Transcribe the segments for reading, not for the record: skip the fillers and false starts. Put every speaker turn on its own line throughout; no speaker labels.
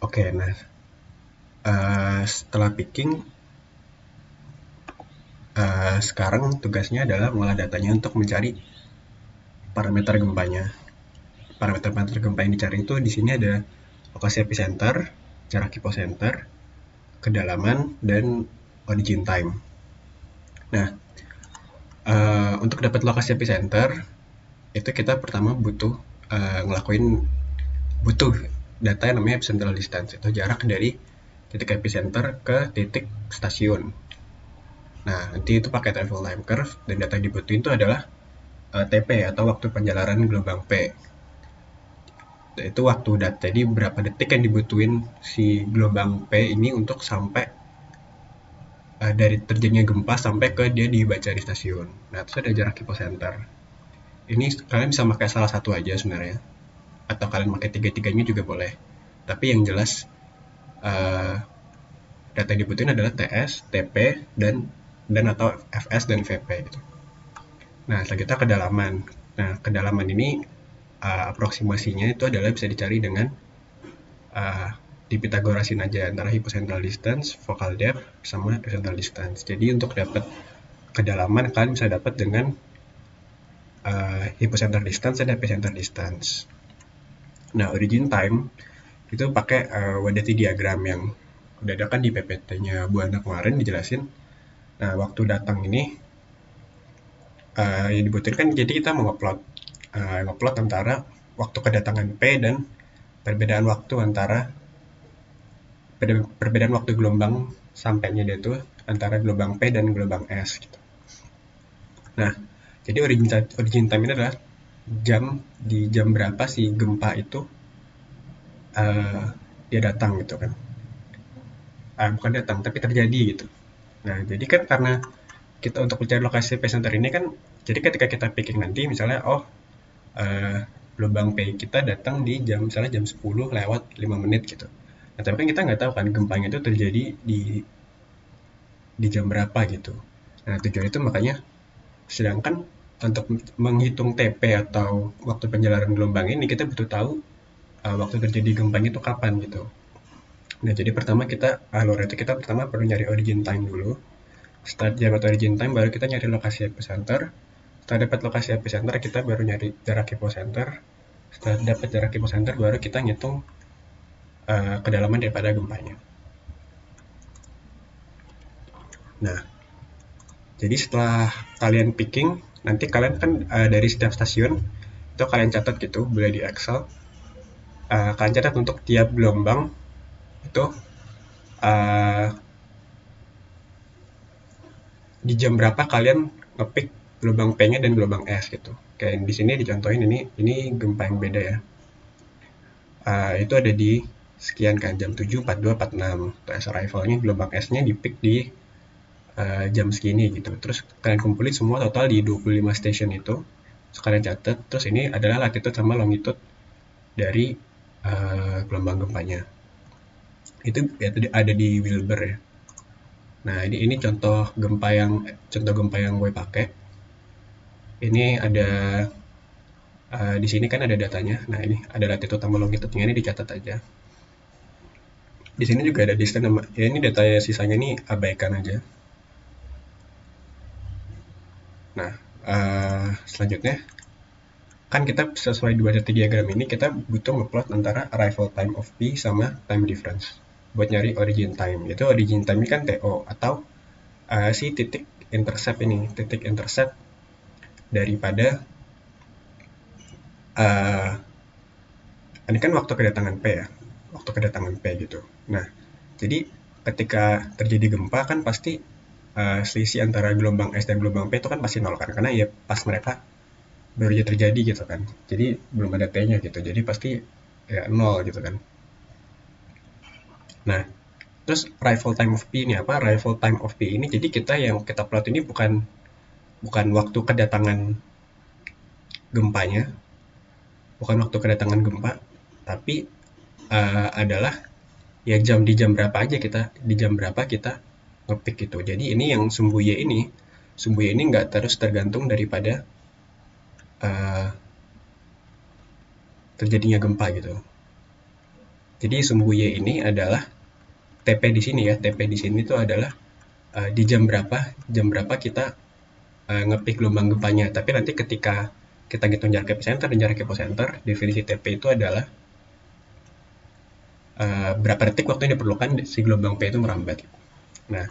Oke, nah setelah picking, sekarang tugasnya adalah mengolah datanya untuk mencari parameter gempanya. Parameter-parameter gempa yang dicari itu di sini ada lokasi epicenter, jarak hipocenter, kedalaman, dan origin time. Nah, untuk dapat lokasi epicenter, itu kita pertama butuh butuh data yang namanya epicentral distance, itu jarak dari titik epicenter ke titik stasiun. Nah, nanti itu pakai travel time curve, dan data yang dibutuhin itu adalah TP atau waktu penjalaran gelombang P. Itu waktu data, jadi berapa detik yang dibutuhin si gelombang P ini untuk sampai dari terjadinya gempa sampai ke dia dibaca di stasiun. Nah, terus ada jarak hipocenter. Ini kalian bisa pakai salah satu aja sebenarnya, atau kalian pakai tiga-tiganya juga boleh. Tapi yang jelas data yang dibutuhin adalah TS, TP, dan atau FS dan VP gitu. Nah, selanjutnya kedalaman. Nah, kedalaman ini aproksimasinya itu adalah bisa dicari dengan di Pythagorasin aja antara hypocentral distance, focal depth, sama epicentral distance. Jadi untuk dapat kedalaman kalian bisa dapat dengan hypocentral distance dan epicentral distance. Nah, origin time itu pakai Wadati diagram yang udah ada kan di PPT-nya Bu Ana kemarin dijelasin. Nah, waktu datang ini yang dibutuhkan kan jadi kita mau ngupload antara waktu kedatangan P dan perbedaan waktu antara perbedaan waktu gelombang sampainya dia tuh antara gelombang P dan gelombang S gitu. Nah, jadi origin time ini adalah di jam berapa si gempa itu dia datang gitu kan. Bukan datang tapi terjadi gitu. Nah, jadi kan karena kita untuk mencari lokasi epicenter ini kan, jadi ketika kita picking nanti misalnya gelombang P kita datang di jam misalnya jam 10 lewat 5 menit gitu. Nah, tapi kan kita nggak tahu kan gempanya itu terjadi di jam berapa gitu. Nah, tujuan itu makanya, sedangkan untuk menghitung TP atau waktu penjalanan gelombang ini kita butuh tahu waktu terjadi gempanya itu kapan gitu. Nah, jadi pertama kita kita pertama perlu nyari origin time dulu. Setelah dapat origin time baru kita nyari lokasi epicenter. Setelah dapat lokasi epicenter kita baru nyari jarak hipocenter. Setelah dapat jarak hipocenter baru kita ngitung kedalaman daripada gempanya. Nah, jadi setelah kalian picking, nanti kalian kan dari setiap stasiun itu kalian catat gitu, boleh di Excel. Kalian catat untuk tiap gelombang itu di jam berapa kalian ngepick gelombang P-nya dan gelombang S gitu. Kayak di sini dicontohin ini gempa yang beda ya. Itu ada di sekian kan jam 7, 42, 46. Terus arrival-nya gelombang S-nya di pick di jam segini gitu. Terus kalian kumpulin semua total di 25 station itu. Terus kalian catat. Terus ini adalah latitude sama longitude dari gelombang gempanya. Itu ya, ada di Wilbur ya. Nah, ini contoh gempa yang gue pakai. Ini ada di sini kan ada datanya. Nah, ini ada latitude sama longitude-nya, ini dicatat aja. Di sini juga ada distance sama, ya ini data sisanya ini abaikan aja. Nah, selanjutnya kan kita sesuai dua data diagram ini kita butuh ngeplot antara arrival time of P sama time difference buat nyari origin time. Itu origin time ini kan TO atau si titik intercept daripada ini kan waktu kedatangan P ya, waktu kedatangan P gitu. Nah, jadi ketika terjadi gempa kan pasti selisih antara gelombang S dan gelombang P itu kan pasti nol kan, karena ya pas mereka baru aja terjadi gitu kan, jadi belum ada T-nya gitu, jadi pasti ya nol gitu kan. Nah, terus arrival time of P ini apa? Arrival time of P ini jadi yang kita plot ini bukan waktu kedatangan gempanya, bukan waktu kedatangan gempa, tapi adalah ya di jam berapa aja di jam berapa kita ngepick gitu. Jadi ini yang sumbuye ini nggak terus tergantung daripada terjadinya gempa gitu. Jadi sumbu Y ini adalah TP di sini ya. TP di sini itu adalah di jam berapa kita ngepick gelombang gempanya. Tapi nanti ketika kita ngitung jarak epicenter dan jarak epicenter, definisi TP itu adalah berapa detik waktu yang diperlukan si gelombang P itu merambat. Nah,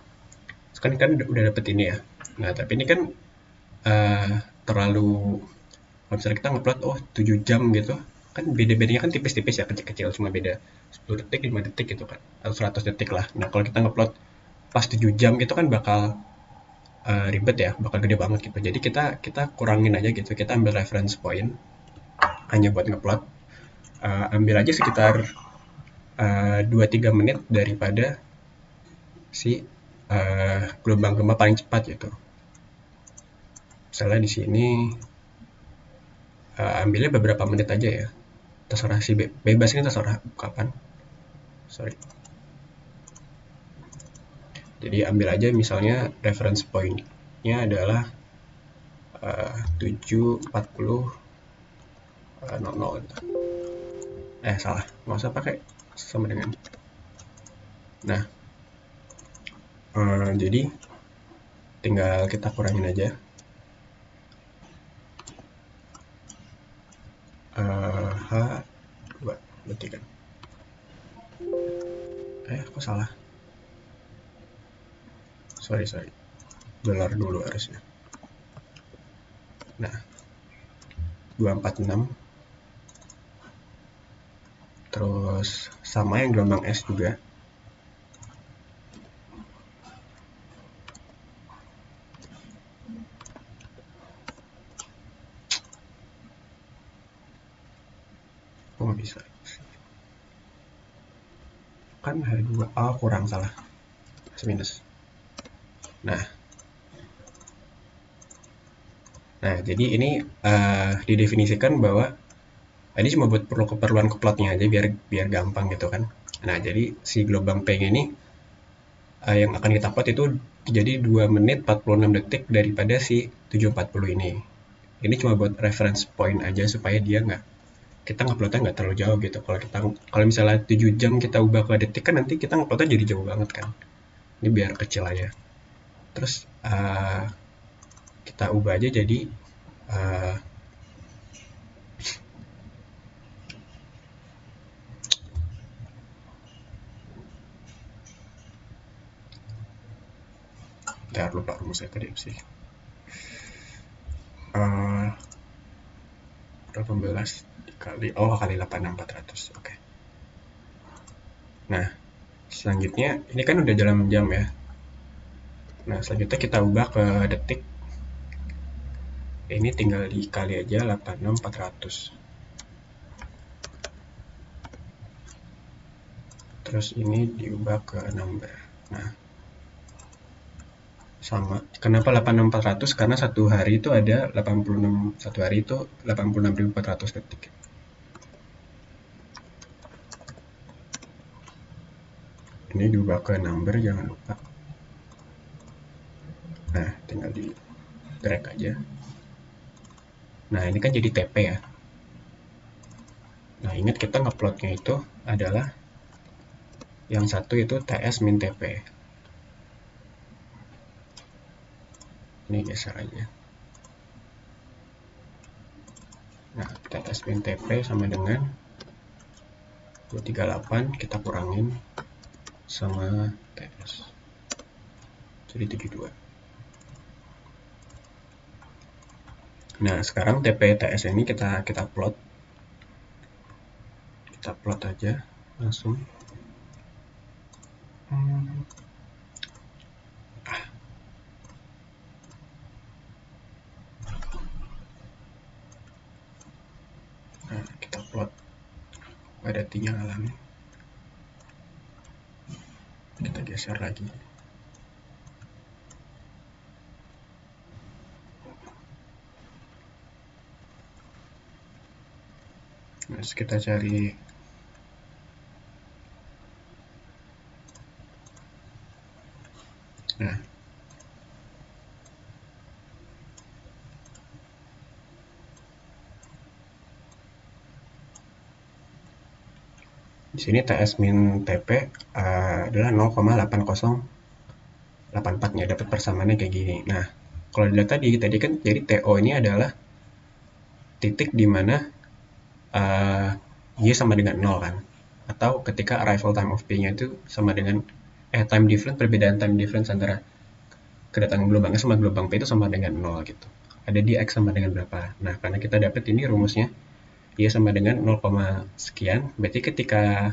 kan udah dapet ini ya. Nah, tapi ini kan uh, terlalu, kalau misalnya kita ngupload 7 jam gitu, kan beda-bedanya kan tipis-tipis ya, kecil-kecil, cuma beda 10 detik, 5 detik gitu kan, atau 100 detik lah. Nah, kalau kita ngupload pas 7 jam gitu kan bakal ribet ya, bakal gede banget gitu. Jadi kita kita kurangin aja gitu, kita ambil reference point hanya buat ngupload, ambil aja sekitar 2-3 menit daripada si gelombang gempa paling cepat gitu. Misalnya di sini ambilnya beberapa menit aja ya, terserah sih, bebas ini, terserah kapan. Sorry. Jadi ambil aja misalnya reference point-nya adalah 7.40 gitu. Salah, nggak usah pakai sama dengan. Nah, jadi tinggal kita kurangin aja. H2 berarti kan. Kok salah? Sorry. Dolar dulu harusnya. Nah, 246. Terus sama yang gelombang S juga. Kok nggak bisa? Kan H2, kurang, salah. Minus. Nah, jadi ini didefinisikan bahwa ini cuma buat perlu keperluan keplotnya aja biar biar gampang gitu kan. Nah, jadi si gelombang P ini yang akan kita plot itu jadi 2 menit 46 detik daripada si 740 ini. Ini cuma buat reference point aja supaya dia kita ngeplotnya nggak terlalu jauh gitu. Kalau misalnya 7 jam kita ubah ke detik kan nanti kita ngeplotnya jadi jauh banget kan. Ini biar kecil aja. Terus kita ubah aja jadi bentar, lupa rumusnya tadi apa sih. 18 dikali kali 86400. Oke. Nah, selanjutnya ini kan udah dalam jam ya. Nah, selanjutnya kita ubah ke detik. Ini tinggal dikali aja 86400. Terus ini diubah ke number. Nah, sama. Kenapa 86400? Karena satu hari itu ada 86, satu hari itu 86.400 detik. Ini diubah ke number, jangan lupa. Nah, tinggal di drag aja. Nah, ini kan jadi TP ya. Nah, ingat kita ngeplotnya itu adalah yang satu itu TS min TP. Ini geser aja. Nah, TS min TP sama dengan 238, kita kurangin sama TS. Jadi 72. Nah, sekarang TP TS ini kita plot. Kita plot aja langsung. Nah, kita plot pada tiga alami. Kita geser lagi. Terus kita cari nah, Di sini TS min TP adalah 0,8084-nya, dapat persamaannya kayak gini. Nah, kalau dilihat tadi kan jadi TO ini adalah titik di mana Y sama dengan 0 kan. Atau ketika arrival time of P-nya itu sama dengan time difference, perbedaan time difference antara kedatangan gelombang S sama gelombang P itu sama dengan 0 gitu. Ada di X sama dengan berapa. Nah, karena kita dapat ini rumusnya Y sama dengan 0, sekian, berarti ketika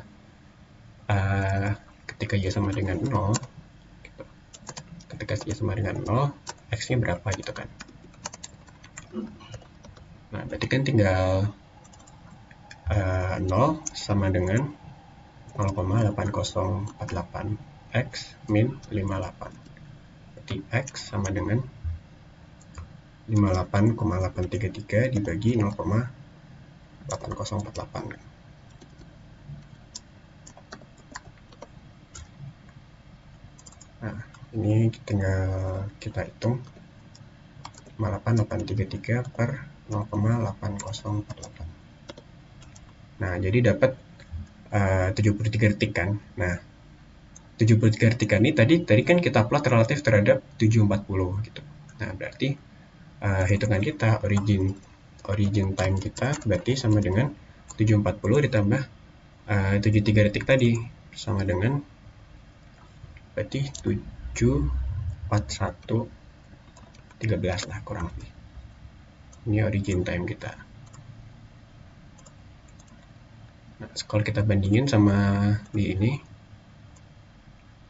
Y sama dengan 0 gitu. Ketika Y sama dengan 0, X-nya berapa gitu kan. Nah, berarti kan tinggal 0 sama dengan 0,8048 X min 58. Berarti X sama dengan 58,833 dibagi 0,8048. Nah, ini tinggal kita hitung 58,833 per 0,8048. Nah, jadi dapat 73 detik kan. Nah, 73 detik ini tadi kan kita plot relatif terhadap 740 gitu. Nah, berarti hitungan kita origin time kita berarti sama dengan 740 ditambah 73 detik tadi sama dengan berarti 741 13 lah kurang lebih. Ini origin time kita. Nah, kalau kita bandingin sama di ini,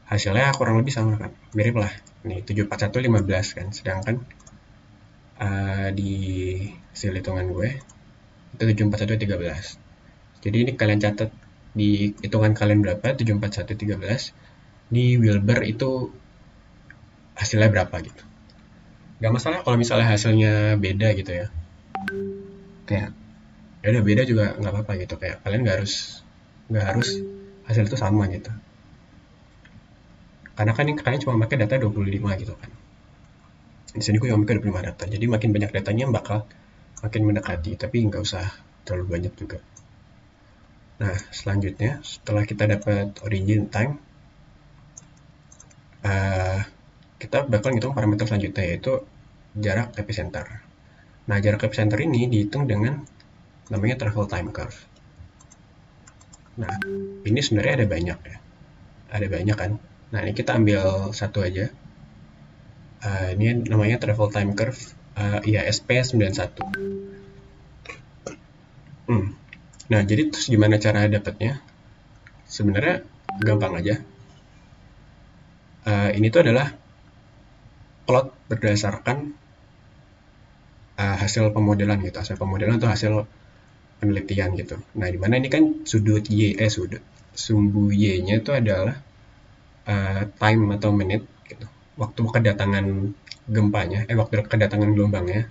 hasilnya kurang lebih sama kan, mirip lah. Nih 741 15 kan, sedangkan di hasil hitungan gue itu 741 13. Jadi ini kalian catat di hitungan kalian berapa, 741 13. Di Wilbur itu hasilnya berapa gitu. Gak masalah kalau misalnya hasilnya beda gitu ya. Kayak ya udah beda juga nggak apa-apa gitu, kayak kalian nggak harus hasil itu sama gitu, karena kan ini kalian cuma pakai data 25 gitu kan. Di sini gue cuma pakai 25 data, jadi makin banyak datanya bakal makin mendekati, tapi nggak usah terlalu banyak juga. Nah, selanjutnya setelah kita dapat origin time, kita bakal ngitung parameter selanjutnya, yaitu jarak epicenter. Nah, jarak epicenter ini dihitung dengan namanya travel time curve. Nah, ini sebenarnya ada banyak ya. Ada banyak kan. Nah, ini kita ambil satu aja. Ini namanya travel time curve IASP 91. Nah, jadi terus gimana cara dapatnya? Sebenarnya gampang aja. Ini tuh adalah plot berdasarkan hasil pemodelan gitu. Hasil pemodelan atau hasil penelitian gitu. Nah, dimana ini kan sumbu Y-nya itu adalah time atau menit gitu. Waktu kedatangan gempanya, waktu kedatangan gelombangnya,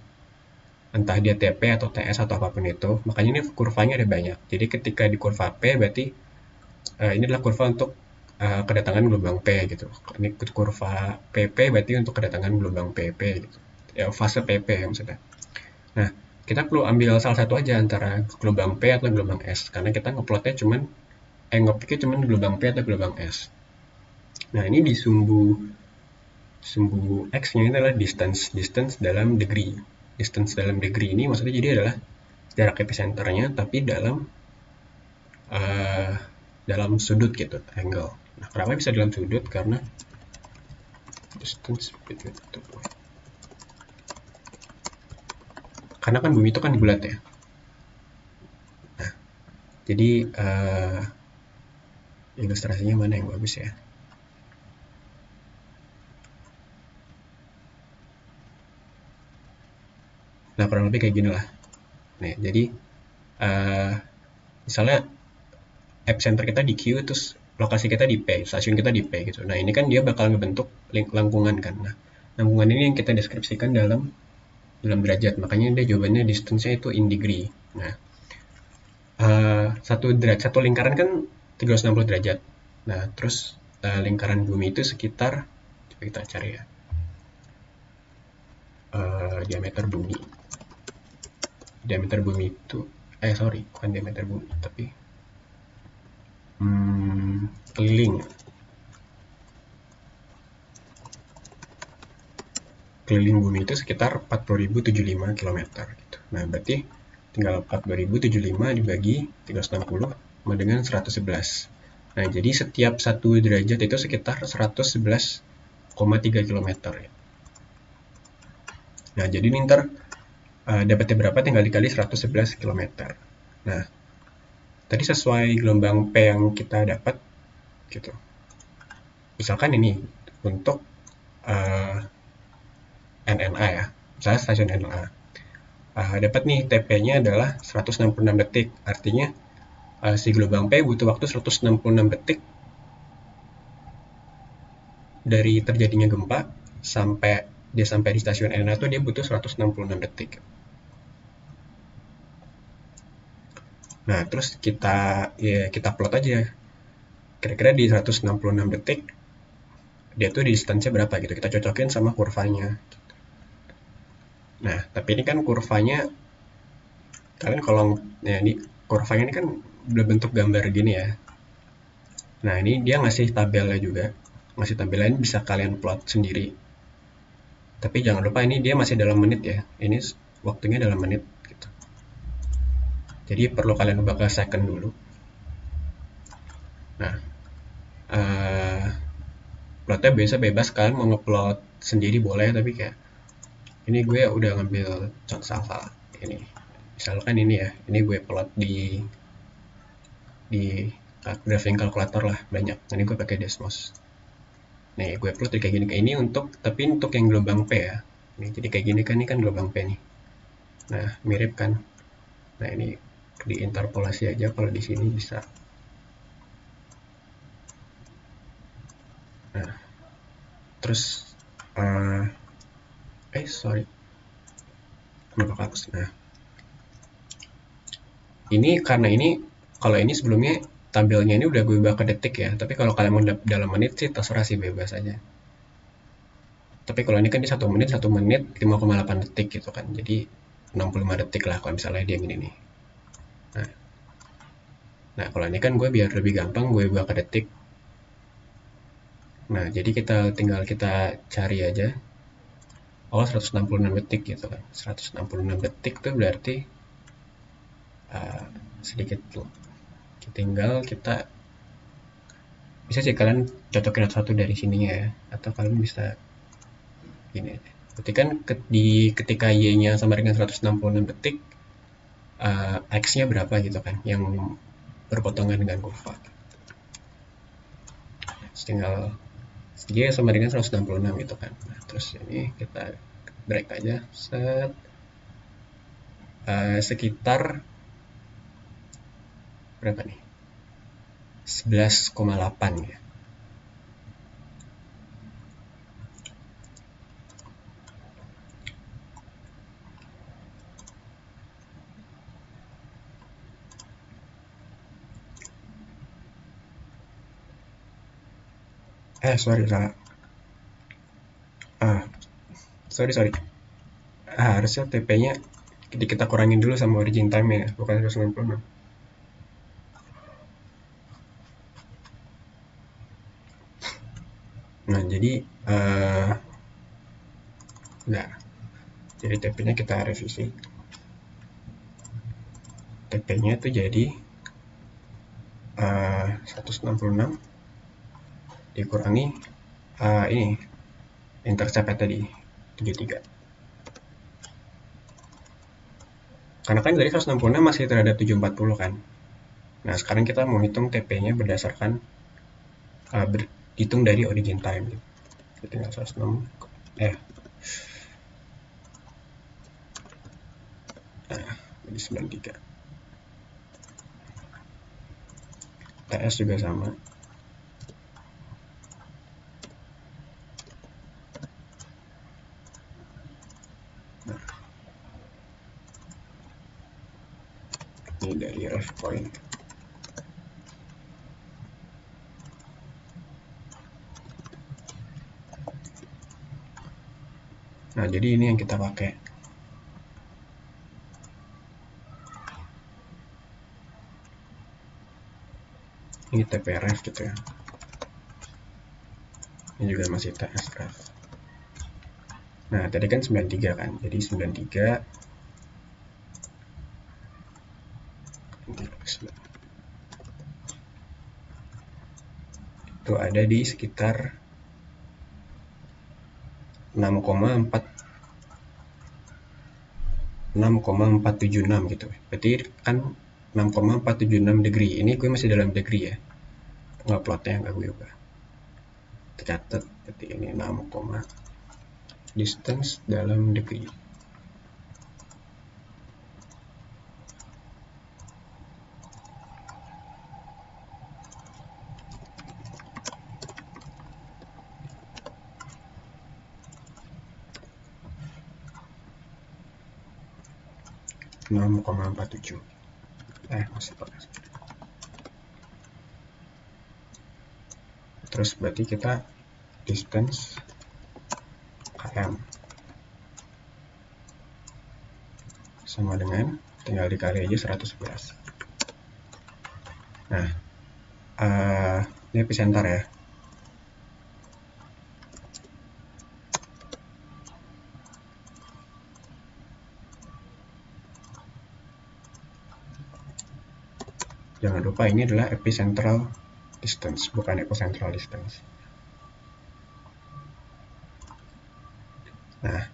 entah dia TP atau TS atau apapun itu. Makanya ini kurvanya ada banyak. Jadi ketika di kurva P berarti ini adalah kurva untuk kedatangan gelombang P gitu. Ini kurva PP berarti untuk kedatangan gelombang PP gitu. Ya, fase PP ya maksudnya. Nah, kita perlu ambil salah satu aja antara gelombang P atau gelombang S, karena kita ngeplotnya ngepiknya cuman gelombang P atau gelombang S. Nah, ini di sumbu X-nya ini adalah distance dalam degree. Distance dalam degree ini maksudnya jadi adalah jarak epicenternya tapi dalam sudut gitu, angle. Nah, kenapa bisa dalam sudut? Karena distance between two points. Karena kan bumi itu kan bulat ya. Nah, jadi ilustrasinya mana yang bagus ya? Nah, kurang lebih kayak gini lah. Nih, jadi misalnya epicenter kita di Q, terus lokasi kita di P, stasiun kita di P gitu. Nah, ini kan dia bakal ngebentuk lengkungan kan. Nah, lengkungan ini yang kita deskripsikan dalam derajat. Makanya dia jawabannya distance-nya itu in degree. Nah, satu lingkaran kan 360 derajat. Nah, terus lingkaran bumi itu sekitar, coba kita cari ya, diameter bumi. Diameter bumi itu, bukan diameter bumi, tapi keliling bumi itu sekitar 40.075 km gitu. Nah, berarti tinggal 40.075 dibagi 360 sama dengan 111. Nah, jadi setiap 1 derajat itu sekitar 111,3 km ya. Nah, jadi ini ntar dapatnya berapa tinggal dikali 111 km. Nah, tadi sesuai gelombang P yang kita dapat gitu. Misalkan ini untuk NNA ya, misalnya stasiun NNA. Dapat nih TP-nya adalah 166 detik, artinya si gelombang P butuh waktu 166 detik dari terjadinya gempa sampai dia sampai di stasiun NNA itu dia butuh 166 detik. Nah, terus kita plot aja. Kira-kira di 166 detik dia tuh distansinya berapa gitu. Kita cocokin sama kurvanya. Nah, tapi ini kan kurvanya kalian kalau ya ini kurvanya ini kan berbentuk gambar gini ya. Nah, ini dia ngasih tabelnya juga. Ngasih tabelnya ini bisa kalian plot sendiri. Tapi jangan lupa ini dia masih dalam menit ya. Ini waktunya dalam menit gitu. Jadi perlu kalian ubah ke second dulu. Nah, plotnya biasa bebas, kalian mau ngeplot sendiri boleh, tapi kayak ini gue udah ngambil contoh salah ini. Misalkan ini ya, ini gue plot di graphing calculator lah banyak. Ini gue pakai Desmos. Nih, gue plot kayak gini, kayak ini tapi untuk yang gelombang P ya. Nih, jadi kayak gini kan, ini kan gelombang P nih. Nah, mirip kan. Nah, ini diinterpolasi aja kalau di sini bisa. Nah, terus sorry. Kenapa kakus? Nah, ini karena ini kalau ini sebelumnya tabelnya ini udah gue ubah ke detik ya, tapi kalau kalian mau dalam menit sih terserah sih, bebas aja. Tapi kalau ini kan di 1 menit 5,8 detik gitu kan, jadi 65 detik lah kalau misalnya dia gini nih. Nah, kalau ini kan gue biar lebih gampang gue ubah ke detik. Nah, jadi tinggal kita cari aja. 166 detik gitu kan. 166 detik tuh berarti sedikit tuh. Tinggal kita bisa sih kalian cocokin satu dari sininya ya, atau kalian bisa gini aja. Berarti kan ketika y-nya sama dengan 166 detik, x-nya berapa gitu kan, yang berpotongan dengan kurva. Tinggal y sama dengan 166 gitu kan. Nah, terus ini kita break aja, set. Sekitar berapa nih? 11,8 ya. Sorry salah. Sorry. Harusnya TP-nya kita kurangin dulu sama origin time ya, bukan 166. Nah, jadi jadi TP-nya kita revisi. TP-nya itu jadi 166 dikurangi ini intercept tadi 73. Karena kan dari 166 masih terhadap 740 kan. Nah, sekarang kita mau hitung TP-nya berdasarkan hitung dari origin time. Kita tinggal 106 jadi 93. TS juga sama. Ini dari ref point. Nah, jadi ini yang kita pakai. Ini TPRF gitu ya. Ini juga masih TS graph. Nah, tadi kan 93 kan. Jadi 93 itu ada di sekitar 6,476 gitu. Berarti kan 6,476 degree. Ini gue masih dalam degree ya. Nggak plotnya nggak gue ubah. Tercatat. Berarti ini 6, distance dalam degree. Masih pakai. Terus berarti kita distance km sama dengan tinggal dikali aja 111. Nah, ini epicenter ya. Jangan lupa ini adalah epicentral distance, bukan epicentral distance. Nah,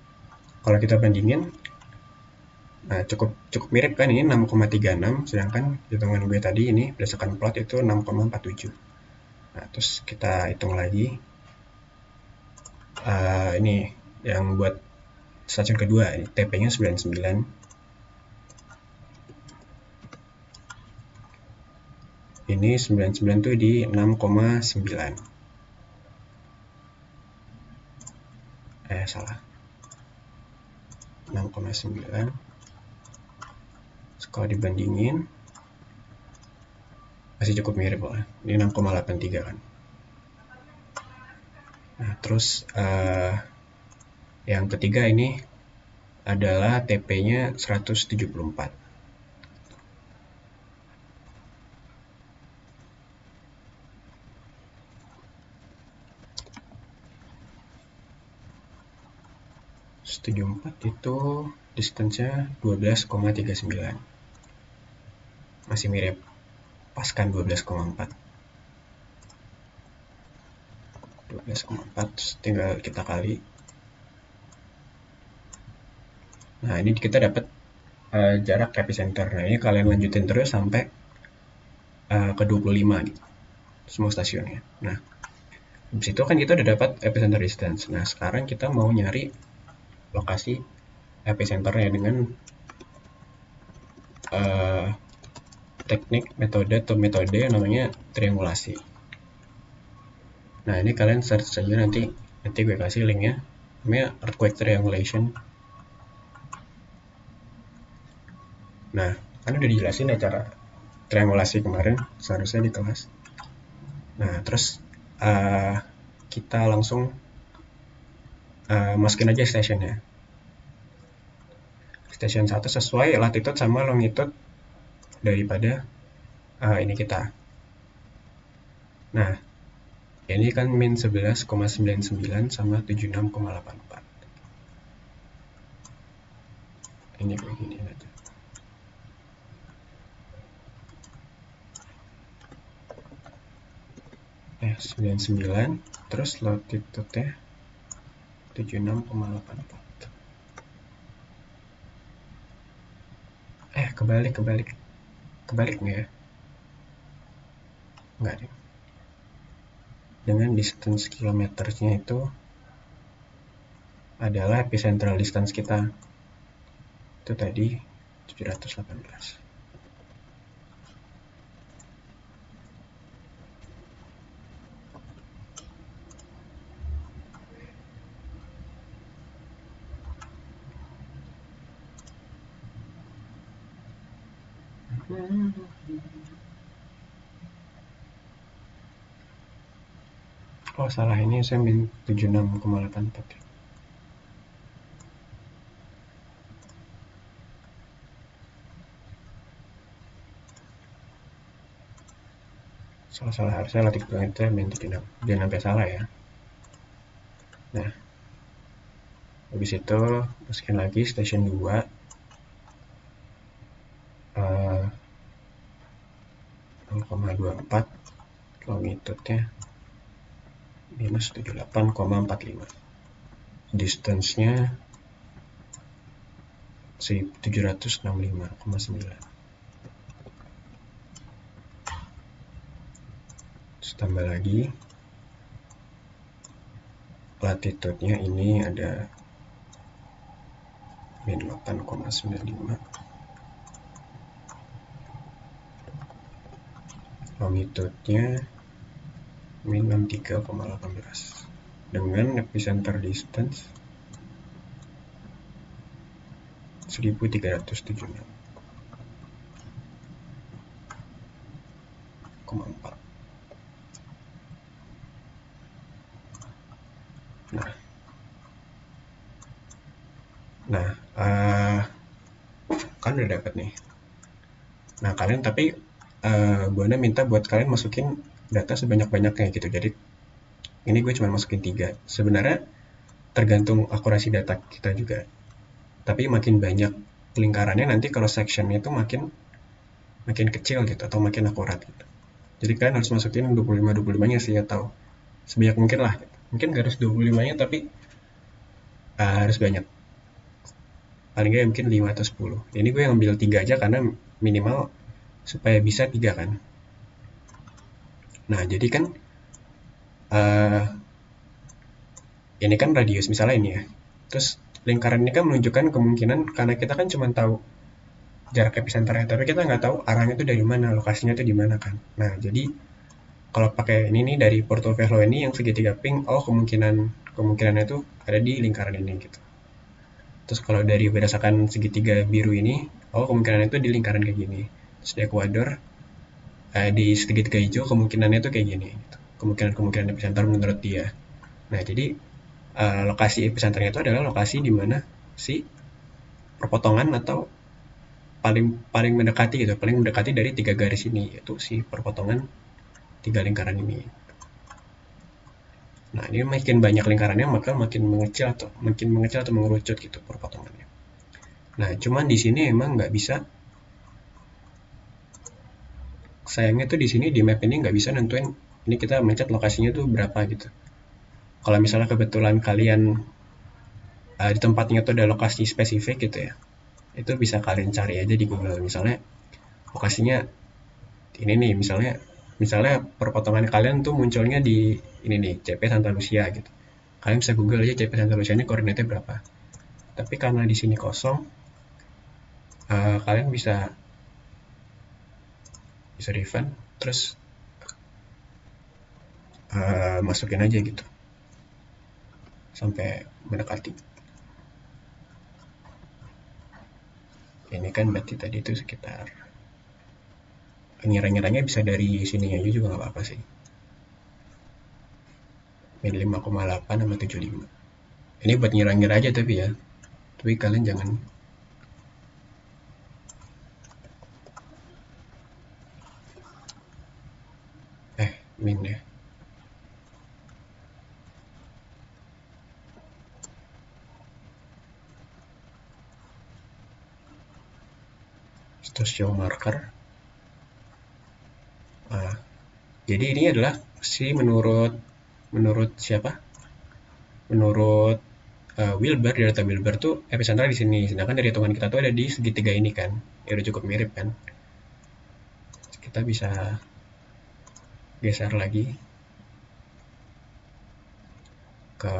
kalau kita bandingin, nah cukup mirip kan, ini 6,36, sedangkan hitungan gue tadi ini berdasarkan plot itu 6,47. Nah, terus kita hitung lagi. Ini yang buat stasiun kedua, TP-nya 99. Ini 99 tuh di 6,9. Salah. 6,9. Kalau dibandingin masih cukup mirip lah. Ini 6,83 kan. Nah, terus yang ketiga ini adalah TP-nya 174. Itu distance-nya 12,39. Masih mirip. Pas kan 12,4. 12,4 tinggal kita kali. Nah, ini kita dapat jarak epicenter. Nah, ini kalian lanjutin terus sampai ke 25 gitu. Semua stasiunnya. Nah, habis itu kan kita udah dapat epicenter distance. Nah, sekarang kita mau nyari lokasi epicenternya dengan teknik metode yang namanya triangulasi. Nah, ini kalian search saja, nanti gue kasih linknya, namanya earthquake triangulation. Nah, kan udah dijelasin ya cara triangulasi kemarin seharusnya di kelas. Nah, terus kita langsung masukin aja stationnya. Station 1 sesuai latitude sama longitude daripada ini kita. Nah, ini kan min 11,99 sama 76,84. Ini kayak gini aja. Eh, 99 terus latitude-nya 76,84. Kebalik nggak ya? Nggak deh. Dengan distance kilometersnya itu adalah epicentral distance kita. Itu tadi 718. Oh, salah, ini saya min 76,84. Salah, harusnya latitude itu min 76. Jangan sampai salah ya. Nah, habis itu masukin lagi station 2, uh, 0,24, longitude-nya minus 78,45, distance-nya 765,9. Terus tambah lagi latitude-nya ini ada min 8,95, longitude-nya min 63,18 dengan epicenter distance 1376,4. Nah, kan udah dapet nih. Nah, kalian tapi Buana minta buat kalian masukin data sebanyak-banyaknya gitu. Jadi ini gue cuma masukin 3. Sebenarnya tergantung akurasi data kita juga. Tapi makin banyak lingkarannya nanti kalau sectionnya itu makin kecil gitu atau makin akurat gitu. Jadi kalian harus masukin 25-25-nya sih atau sebanyak mungkin lah. Mungkin gak harus 25-nya tapi harus banyak. Paling nggak mungkin 5 atau 10. Ini gue yang ambil 3 aja karena minimal supaya bisa 3 kan. Nah, jadi kan ini kan radius misalnya ini ya. Terus lingkaran ini kan menunjukkan kemungkinan karena kita kan cuma tahu jarak epicenternya, tapi kita nggak tahu arahnya itu dari mana, lokasinya itu di mana kan. Nah, jadi kalau pakai ini nih dari Portovello ini yang segitiga pink, oh kemungkinannya itu ada di lingkaran ini gitu. Terus kalau dari berdasarkan segitiga biru ini, oh kemungkinan itu di lingkaran kayak gini. Terus di Ekuador, di segitiga hijau kemungkinannya itu kayak gini. Gitu. Kemungkinan epicenter menurut dia. Nah, jadi lokasi epicenternya itu adalah lokasi di mana si perpotongan atau paling mendekati gitu, paling mendekati dari 3 garis ini, yaitu si perpotongan 3 lingkaran ini. Nah, ini makin banyak lingkarannya maka makin mengecil atau mengerucut gitu perpotongannya. Nah, cuman di sini emang nggak bisa, sayangnya tuh di sini di map ini nggak bisa nentuin ini kita mencet lokasinya tuh berapa gitu. Kalau misalnya kebetulan kalian di tempatnya tuh ada lokasi spesifik gitu ya, itu bisa kalian cari aja di Google. Misalnya lokasinya ini nih, misalnya perpotongan kalian tuh munculnya di ini nih, CP Santa Lucia gitu. Kalian bisa Google aja CP Santa Lucia ini koordinatnya berapa. Tapi karena di sini kosong, kalian bisa refund terus masukin aja gitu sampai mendekati. Ini kan berarti tadi itu sekitar, ngira-ngiranya bisa dari sini aja juga nggak apa-apa sih. Min 5,8 sama 75. Ini buat ngira-ngira aja tapi ya. Tapi kalian jangan min ya. Terus show marker. Jadi ini adalah menurut siapa? Menurut Wilbur, di data Wilbur tuh epicenter di sini. Sedangkan dari hitungan kita tuh ada di segitiga ini kan. Ya udah cukup mirip kan. Kita bisa geser lagi ke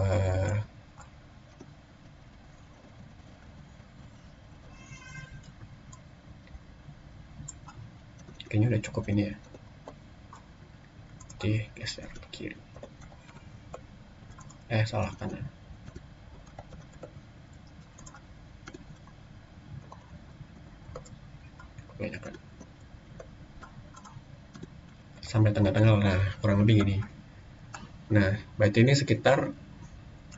kayaknya udah cukup ini ya. Jadi geser ke kiri. Salah kanan. Banyak kan. Sampai tengah-tengah, nah kurang lebih gini. Nah, berarti ini sekitar,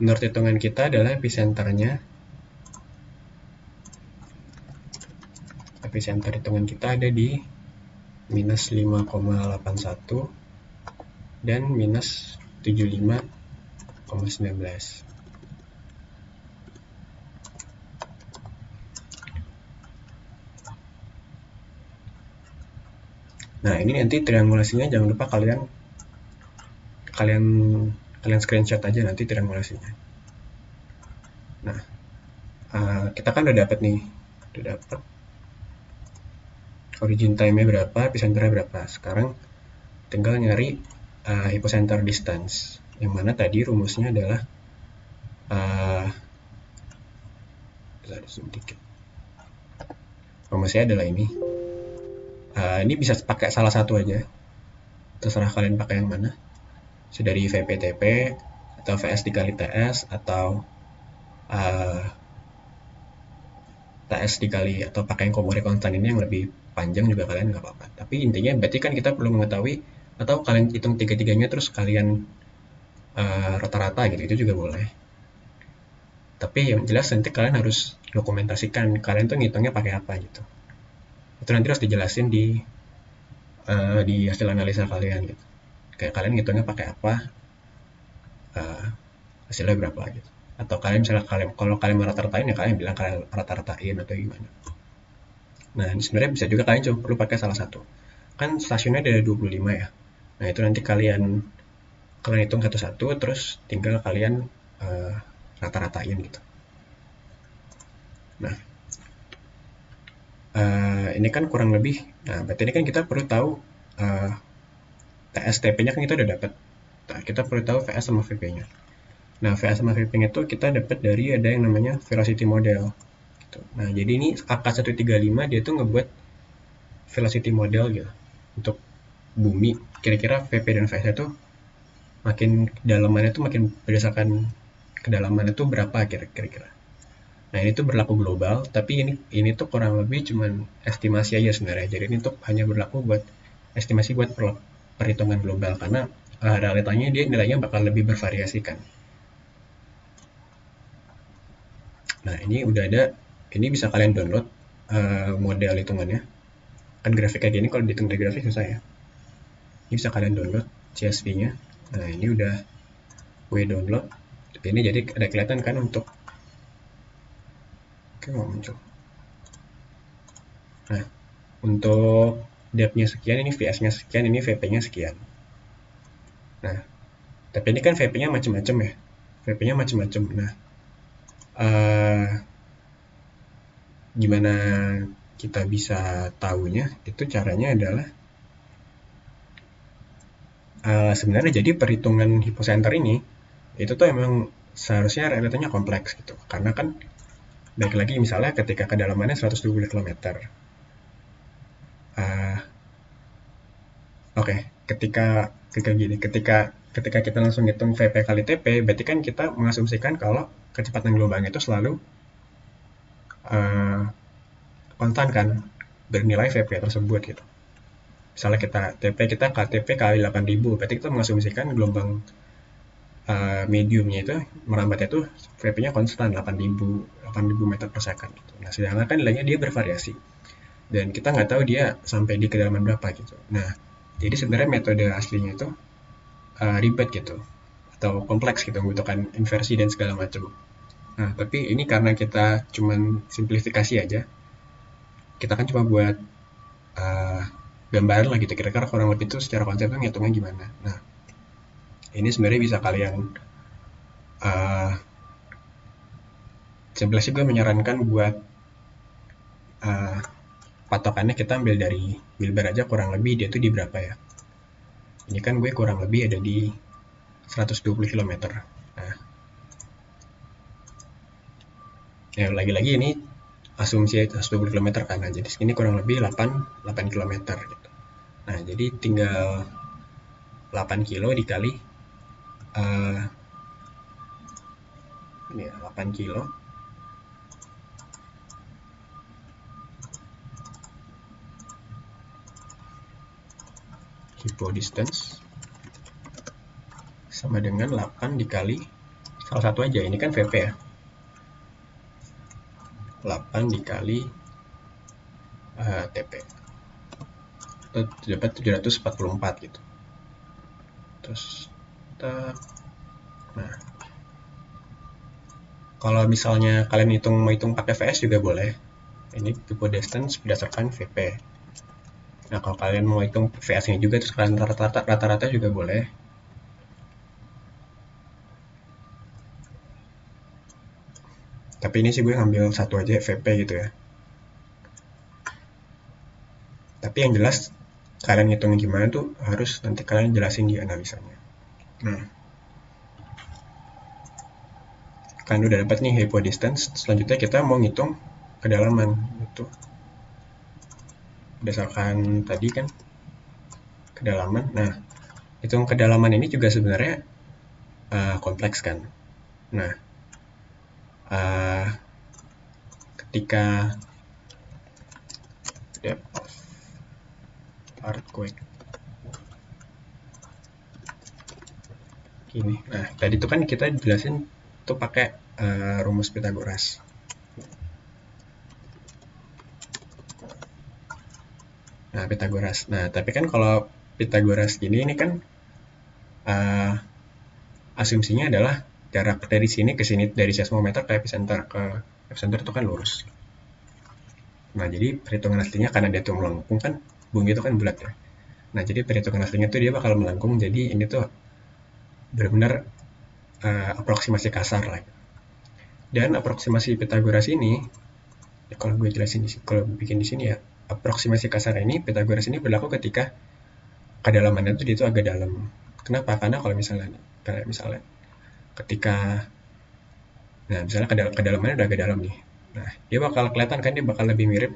menurut hitungan kita adalah epicenternya. Epicenter hitungan kita ada di minus 5,81 dan minus 75,9. 19. Nah, ini nanti triangulasinya jangan lupa kalian kalian kalian screenshot aja nanti triangulasinya. Nah, kita kan udah dapat nih, udah dapat origin time-nya berapa, epicenter-nya berapa. Sekarang tinggal nyari hypocenter distance, yang mana tadi rumusnya adalah sedikit. Rumusnya adalah ini. Ini bisa pakai salah satu aja, terserah kalian pakai yang mana. So, dari VPTP atau VS dikali TS atau TS dikali atau pakai yang komori konstan ini yang lebih panjang juga kalian nggak apa-apa. Tapi intinya berarti kan kita perlu mengetahui atau kalian hitung tiga-tiganya terus kalian rata-rata gitu, itu juga boleh. Tapi yang jelas nanti kalian harus dokumentasikan kalian tuh ngitungnya pakai apa gitu. Itu nanti harus dijelasin di hasil analisa kalian gitu. Kayak kalian ngitungnya pakai apa, hasilnya berapa gitu. Atau kalian misalnya kalau kalian merata-ratain ya kalian bilang kalian rata-ratain atau gimana. Nah, ini sebenarnya bisa juga kalian coba perlu pakai salah satu. Kan stasiunnya ada 25 ya. Nah, itu nanti kalian hitung satu-satu terus tinggal kalian rata-ratain gitu. Nah, ini kan kurang lebih. Nah, berarti ini kan kita perlu tahu TSTP-nya kan kita udah dapat. Nah, kita perlu tahu VS sama VP-nya. Nah, VS sama VP-nya itu kita dapat dari ada yang namanya velocity model. Gitu. Nah, jadi ini AK135 dia tuh ngebuat velocity model gitu untuk bumi. Kira-kira VP dan VS itu makin kedalamannya tuh makin berdasarkan kedalamannya tuh berapa kira-kira. Nah, ini tuh berlaku global, tapi ini tuh kurang lebih cuman estimasi aja sebenarnya. Jadi ini tuh hanya berlaku buat estimasi buat perhitungan global karena realitanya dia nilainya bakal lebih bervariasi kan. Nah, ini udah ada, ini bisa kalian download model hitungannya. Kan grafik kayak gini kalau dihitung dari grafik susah ya. Ini bisa kalian download CSV-nya. Nah, ini udah gue download. Ini jadi ada kelihatan kan untuk oke, mau muncul. Nah, untuk depth-nya sekian, ini VS-nya sekian, ini VP-nya sekian. Nah, tapi ini kan VP-nya macam-macam ya. VP-nya macam-macam. Nah, gimana kita bisa tahunya? Itu caranya adalah sebenarnya jadi perhitungan hypocenter ini itu tuh emang seharusnya realitanya kompleks gitu. Karena kan baik lagi misalnya ketika kedalamannya 120 km. Oke, ketika kita langsung hitung VP kali TP, berarti kan kita mengasumsikan kalau kecepatan gelombang itu selalu konstan kan, bernilai VP tersebut gitu. Misalnya kita KTP kali 8.000, berarti kita mengasumsikan gelombang mediumnya itu merambatnya itu VP-nya konstan 8.000 meter per second gitu. Nah, sedangkan kan nilainya dia bervariasi dan kita nggak tahu dia sampai di kedalaman berapa gitu. Nah, jadi sebenarnya metode aslinya itu ribet gitu atau kompleks gitu, membutuhkan inversi dan segala macam. Nah, tapi ini karena kita cuman simplifikasi aja, kita kan cuma buat gambaran lah gitu, kira-kira kurang lebih itu secara konsep itu ngitungnya gimana. Nah, ini sebenarnya bisa kalian simplesnya gue menyarankan buat patokannya kita ambil dari Wilber aja, kurang lebih dia tuh di berapa ya. Ini kan gue kurang lebih ada di 120 km. Nah, ya lagi-lagi ini asumsi 120 km kan, nah, jadi ini kurang lebih 8 km gitu. Nah, jadi tinggal 8 kilo dikali ini ya, 8 kilo hypo distance sama dengan 8 dikali salah satu aja, ini kan VP ya, 8 dikali TP dapat 744 gitu. Terus nah, Kalau misalnya kalian mau hitung pakai VS juga boleh. Ini typo distance berdasarkan VP. Nah, kalau kalian mau hitung VS-nya juga terus kalian rata-rata juga boleh. Tapi ini sih gue ngambil satu aja VP gitu ya. Tapi yang jelas kalian ngitung gimana tuh harus nanti kalian jelasin di analisanya. Nah, kan udah dapat nih hypo distance. Selanjutnya kita mau ngitung kedalaman itu. Berdasarkan tadi kan kedalaman. Nah, hitung kedalaman ini juga sebenarnya kompleks kan. Nah, ketika depth of earthquake gini. Nah, tadi itu kan kita jelasin tuh pakai rumus Pythagoras. Nah, Pythagoras. Nah, tapi kan kalau Pythagoras gini ini kan asumsinya adalah jarak dari sini ke sini, dari seismometer ke epicenter itu kan lurus. Nah, jadi perhitungan aslinya karena dia tuh melengkung kan, bumi itu kan bulat ya. Nah, jadi perhitungan aslinya tuh dia bakal melengkung, jadi ini tuh benar-benar aproksimasi kasar lah. Dan aproksimasi Pythagoras ini, ya kalau gue jelasin kalau bikin di sini ya, aproksimasi kasar ini Pythagoras ini berlaku ketika kedalamannya itu dia itu agak dalam. Kenapa? Karena kalau misalnya ketika misalnya kedalamannya udah agak dalam nih. Nah, dia bakal kelihatan kan, dia bakal lebih mirip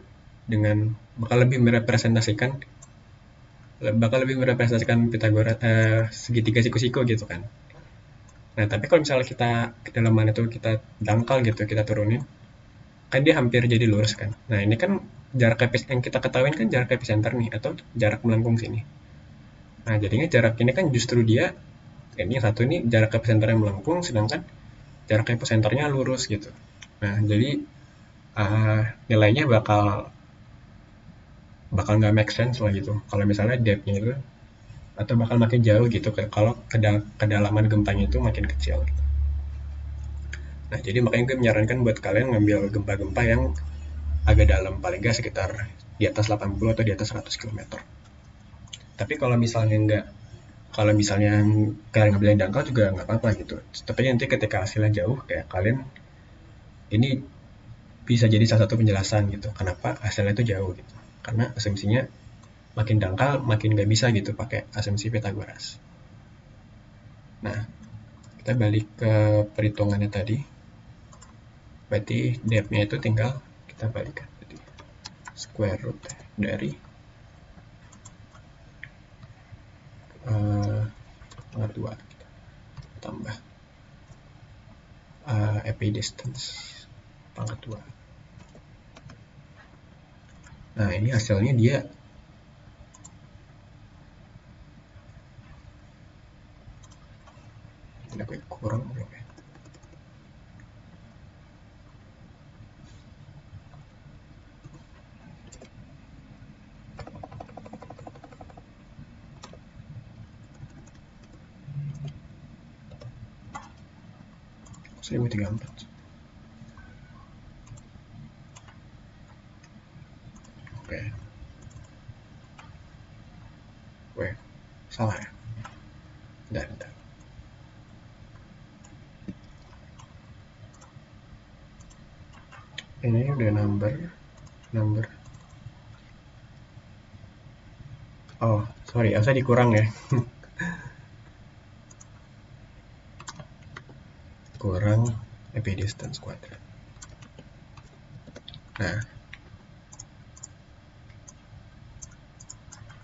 Pythagoras segitiga siku-siku gitu kan. Nah, tapi kalau misalnya kita kedalaman itu kita dangkal gitu, kita turunin, kan dia hampir jadi lurus kan. Nah, ini kan jarak yang kita ketahuin kan jarak epicenter nih, atau jarak melengkung sini. Nah, jadinya jarak ini kan justru dia, ini satu ini jarak epicenter yang melengkung, sedangkan jarak epicenternya lurus gitu. Nah, jadi nilainya bakal nggak make sense lah gitu. Kalau misalnya depth-nya itu, atau bakal makin jauh gitu kalau kedalaman gempanya itu makin kecil. Gitu. Nah, jadi makanya gue menyarankan buat kalian ngambil gempa-gempa yang agak dalam, paling nggak sekitar di atas 80 atau di atas 100 km. Tapi kalau misalnya kalian ngambil yang dangkal juga nggak apa-apa gitu. Tapi nanti ketika hasilnya jauh, kayak kalian ini bisa jadi salah satu penjelasan gitu kenapa hasilnya itu jauh gitu, karena asumsinya makin dangkal makin nggak bisa gitu pakai asumsi Pythagoras. Nah, kita balik ke perhitungannya tadi, berarti depth-nya itu tinggal kita balikan jadi square root dari pangkat 2 tambah epidistance pangkat 2. Nah, ini hasilnya dia ada kurang belum ya? Seribu 34. Oke. Weh, salah ya? Bentar. Ini udah number. Oh, sorry, saya dikurang ya. Kurang epidistance kuadrat.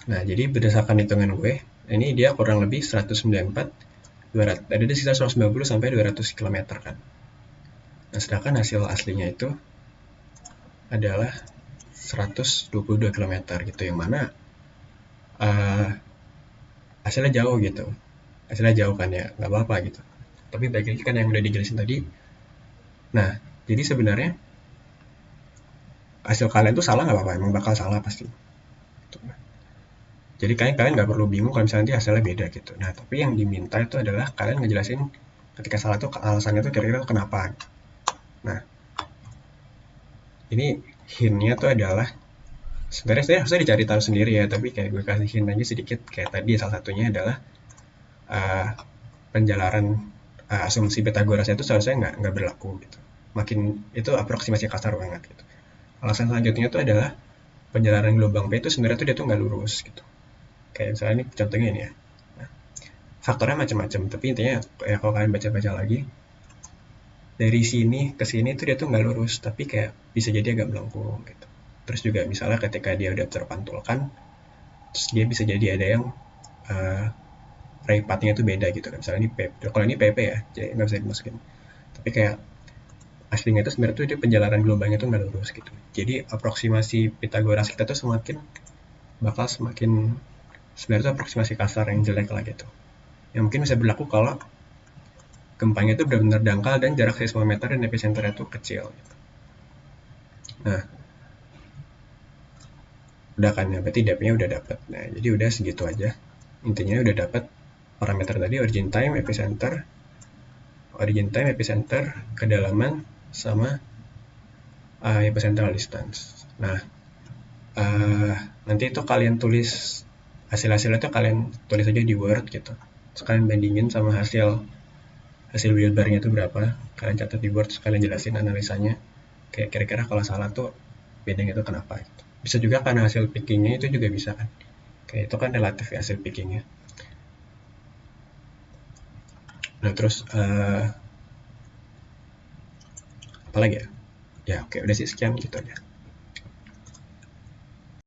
Nah, jadi berdasarkan hitungan gue, ini dia kurang lebih 194, 200, ada di sekitar 190 sampai 200 km kan. Nah, sedangkan hasil aslinya itu adalah 122 km gitu, yang mana hasilnya jauh gitu. Hasilnya jauh kan ya, nggak apa-apa gitu. Tapi baik lagi kan yang udah dijelasin tadi. Nah, jadi sebenarnya hasil kalian tuh salah nggak apa-apa, emang bakal salah pasti. Jadi kalian nggak perlu bingung kalau misalnya nanti hasilnya beda gitu. Nah, tapi yang diminta itu adalah kalian ngejelasin ketika salah tuh alasannya tuh kira-kira kenapa. Nah, ini hintnya tuh adalah sebenarnya saya harusnya dicari tahu sendiri ya, tapi kayak gue kasih hint aja sedikit. Kayak tadi salah satunya adalah uh, penjelaran asumsi Pythagoras itu seharusnya nggak berlaku gitu. Makin itu aproksimasi kasar banget gitu. Alasan selanjutnya itu adalah penjelaran gelombang P itu sebenarnya tuh dia tuh nggak lurus gitu. Kayak misalnya ini contohnya ini ya. Nah, faktornya macam-macam, tapi intinya ya kalau kalian baca-baca lagi dari sini ke sini tuh dia tuh nggak lurus, tapi kayak bisa jadi agak melengkung gitu. Terus juga misalnya ketika dia udah terpantulkan, terus dia bisa jadi ada yang uh, ray path-nya itu beda gitu kan. Misalnya ini PP, kalau ini PP ya, jadi nggak bisa dimasukin. Tapi kayak aslinya itu sebenarnya tuh dia penjalanan gelombangnya tuh nggak lurus gitu. Jadi aproksimasi Pythagoras kita tuh bakal semakin sebenarnya tuh aproksimasi kasar yang jelek lah gitu. Yang mungkin bisa berlaku kalau gempanya itu benar-benar dangkal dan jarak seismometer dan epicenter itu kecil gitu. Nah, udah kan ya, berarti depth-nya udah dapet. Nah, jadi udah segitu aja. Intinya udah dapet parameter tadi, origin time, epicenter, kedalaman, sama epicentral distance. Nah, nanti itu kalian tulis hasil-hasilnya itu kalian tulis aja di Word gitu. Terus kalian bandingin sama hasil wheel bar-nya itu berapa. Kalian catat di Word, terus kalian jelasin analisanya. Kayak kira-kira kalau salah tuh bedanya itu kenapa gitu. Bisa juga karena hasil pickingnya itu juga bisa kan. Kayak itu kan relatif ya hasil pickingnya. Nah terus apa lagi ya? Ya oke udah sih sekian gitu aja.